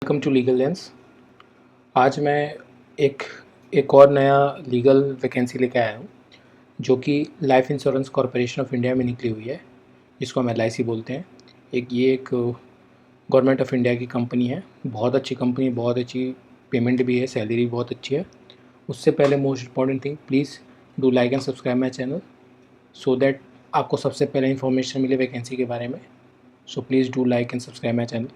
Welcome to legal lens. आज मैं एक एक और नया लीगल वैकेंसी लेके आया हूँ जो कि life insurance corporation of India में निकली हुई है, जिसको हम LIC बोलते हैं। एक गवर्नमेंट ऑफ इंडिया की कंपनी है, बहुत अच्छी कंपनी, बहुत अच्छी पेमेंट भी है, सैलरी बहुत अच्छी है। उससे पहले most important thing, please do like and subscribe my channel so that आपको सबसे पहले इन्फॉर्मेशन मिले वैकेंसी के बारे में। So please do like and subscribe my channel.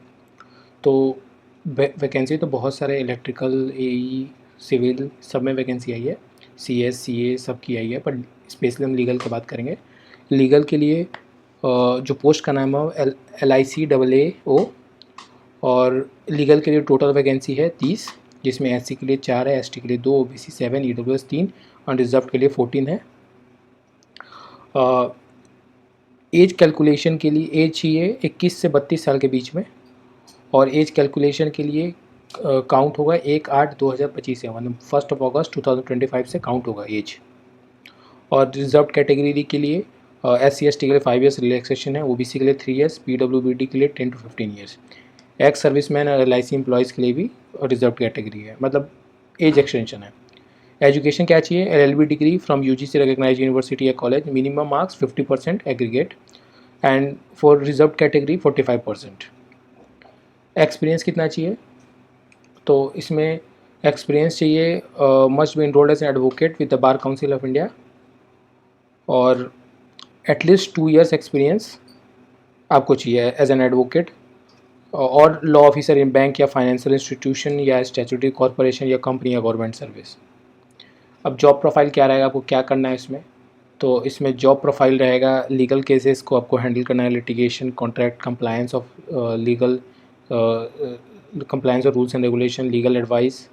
तो वैकेंसी तो बहुत सारे इलेक्ट्रिकल, AE, सिविल सब में वैकेंसी आई है, CS CA सब की आई है, पर स्पेशली हम लीगल की बात करेंगे। लीगल के लिए जो पोस्ट का नाम है वो LIC AAO, और लीगल के लिए टोटल वैकेंसी है 30, जिसमें SC के लिए 4 है, ST के लिए 2, OBC 7, EWS 3, अनरिजर्व के लिए 14 है। एज कैलकुलेशन के लिए एज चाहिए 21 से 32 साल के बीच में, और एज कैलकुलेशन के लिए काउंट होगा 1/8/2025 से, मतलब 1 अगस्त 2025 से काउंट होगा एज। और रिजर्व कैटेगरी के लिए SC ST के लिए 5 ईयर्स रिलैक्सेशन है, OBC के लिए 3 ईयर्स, PWBD के लिए 10 to 15 ईयर्स। एक्स सर्विसमैन और LIC एम्प्लॉयज़ के लिए भी रिजर्व कैटेगरी है, मतलब एज एक्सटेंशन है। एजुकेशन क्या चाहिए? LLB degree from UGC recognised university या college, minimum marks 50% aggregate, and for reserve category 45%। Experience कितना चाहिए? तो इसमें एक्सपीरियंस चाहिए, must be enrolled as an advocate with the Bar Council of India, और एटलीस्ट 2 ईयर्स एक्सपीरियंस आपको चाहिए as an advocate, और लॉ ऑफिसर इन बैंक या फाइनेंशियल इंस्टीट्यूशन या स्टैट्यूटरी कॉरपोरेशन या कंपनी या गवर्नमेंट सर्विस। अब जॉब प्रोफाइल क्या रहेगा, आपको क्या करना है इसमें? तो इसमें जॉब प्रोफाइल रहेगा, लीगल केसेस को आपको हैंडल करना है, litigation, contract, compliance of legal compliance of rules and regulation, legal advice,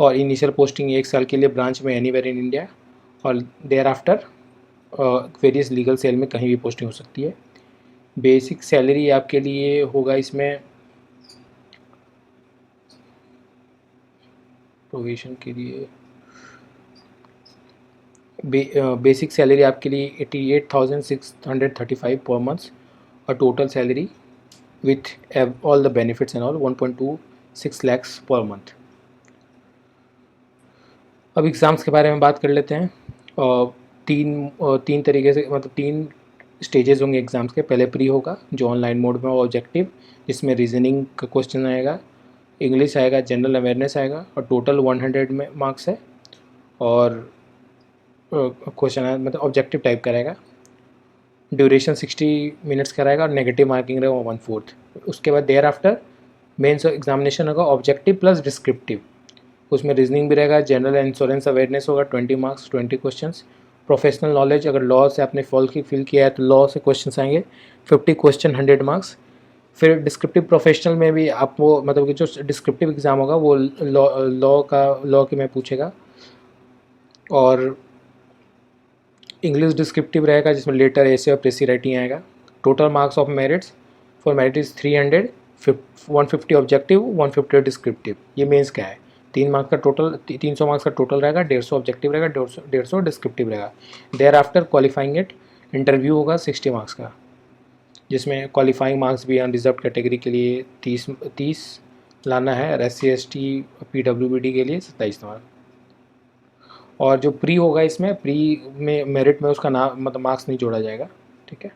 और इनिशियल पोस्टिंग 1 साल के लिए ब्रांच में एनीवेयर इन इंडिया, और thereafter various legal cell में कहीं भी पोस्टिंग हो सकती है। बेसिक सैलरी आपके लिए होगा इसमें, प्रोविजन के लिए बेसिक सैलरी आपके लिए 88,635 पर मंथ, और total salary with all the benefits and all 1.26 lakhs per month. अब एग्ज़ाम्स के बारे में बात कर लेते हैं। तीन तरीके से, मतलब 3 स्टेजेस होंगे एग्ज़ाम्स के। पहले प्री होगा जो ऑनलाइन मोड में, और ऑब्जेक्टिव, जिसमें रीजनिंग का क्वेश्चन आएगा, इंग्लिश आएगा, जनरल अवेयरनेस आएगा, और टोटल 100 में मार्क्स है, और क्वेश्चन है मतलब ऑब्जेक्टिव टाइप का रहेगा। ड्यूरेशन 60 मिनट्स का रहेगा, और नेगेटिव मार्किंग रहेगा 1/4। उसके बाद देयर आफ्टर मेंस एग्जामिनेशन होगा, ऑब्जेक्टिव प्लस डिस्क्रिप्टिव। उसमें रीजनिंग भी रहेगा, जनरल इंश्योरेंस अवेयरनेस होगा 20 मार्क्स, 20 क्वेश्चंस। प्रोफेशनल नॉलेज, अगर लॉ से आपने फिल किया है तो लॉ से क्वेश्चंस आएंगे, 50 क्वेश्चन, 100 मार्क्स। फिर डिस्क्रिप्टिव प्रोफेशनल में भी आपको, मतलब कि जो डिस्क्रिप्टिव एग्ज़ाम होगा वो लॉ के में पूछेगा, और इंग्लिश डिस्क्रिप्टिव रहेगा जिसमें लेटर, ऐसे और प्रेसी राइटिंग आएगा। Total marks of merits for merit is 300, 150 objective, 150 descriptive. ये मेंस का है। 300 मार्क्स का टोटल रहेगा, 150 ऑब्जेक्टिव रहेगा, 150 डिस्क्रिप्टिव रहेगा। Thereafter qualifying it, interview होगा 60 मार्क्स का, जिसमें क्वालिफाइंग मार्क्स भी अनरिजर्व कैटेगरी के लिए 30 लाना है, और SC ST PWBD के लिए 27 मार्क्स। और जो प्री होगा, इसमें प्री में मेरिट में उसका नाम, मतलब मार्क्स नहीं जोड़ा जाएगा, ठीक है।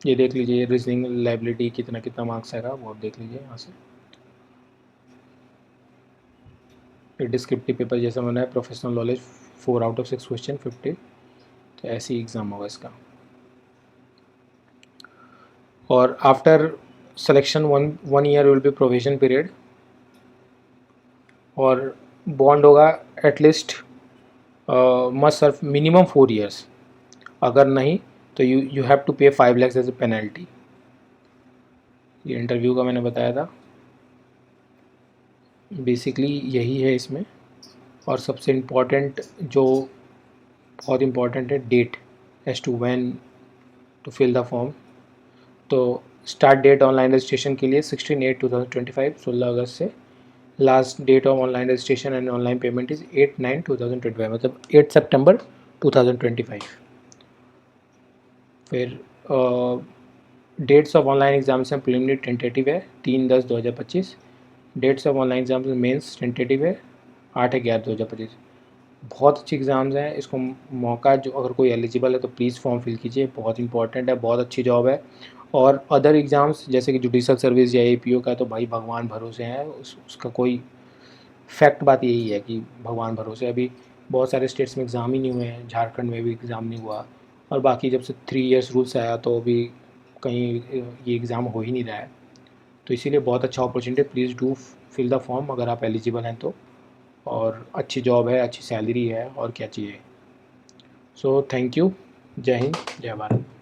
ये देख लीजिए, रीजनिंग लाइबिलिटी कितना कितना मार्क्स आएगा वो आप देख लीजिए यहाँ से। ये डिस्क्रिप्टिव पेपर जैसा बना है, professional knowledge 4 out of 6 question 50, तो ऐसे ही एग्ज़ाम होगा इसका। और after selection 1 year will be provision period, और बॉन्ड होगा at least must serve minimum 4 years, अगर नहीं तो you have to pay 5 lakhs as a penalty. ये इंटरव्यू का मैंने बताया था, बेसिकली यही है इसमें। और सबसे इम्पॉर्टेंट, जो बहुत इम्पॉर्टेंट है, date as to when to fill the form. तो स्टार्ट डेट ऑनलाइन रजिस्ट्रेशन के लिए 16/8/2025, 16 अगस्त से। Last date of online registration and online payment is 8/9/2025, मतलब 8 सितंबर 2025। फिर dates of online examination preliminary tentative है 3/10/2025। Dates of online examination mains tentative है 8/11/2025। बहुत अच्छे एग्ज़ाम्स हैं, इसको मौका जो अगर कोई एलिजिबल है तो प्लीज़ फॉर्म फिल कीजिए, बहुत इंपॉर्टेंट है, बहुत अच्छी जॉब है। और अदर एग्ज़ाम्स जैसे कि जुडिशल सर्विस या एपीओ का तो भाई भगवान भरोसे हैं, उसका कोई फैक्ट बात यही है कि भगवान भरोसे। अभी बहुत सारे स्टेट्स में एग्ज़ाम ही नहीं हुए हैं, झारखंड में भी एग्ज़ाम नहीं हुआ, और बाकी जब से 3 इयर्स रूल्स आया तो अभी कहीं ये एग्ज़ाम हो ही नहीं रहा है। तो इसीलिए बहुत अच्छा opportunity, please do fill the form अगर आप एलिजिबल हैं तो। और अच्छी जॉब है, अच्छी सैलरी है, और क्या चाहिए। So thank you. जय हिंद, जय भारत।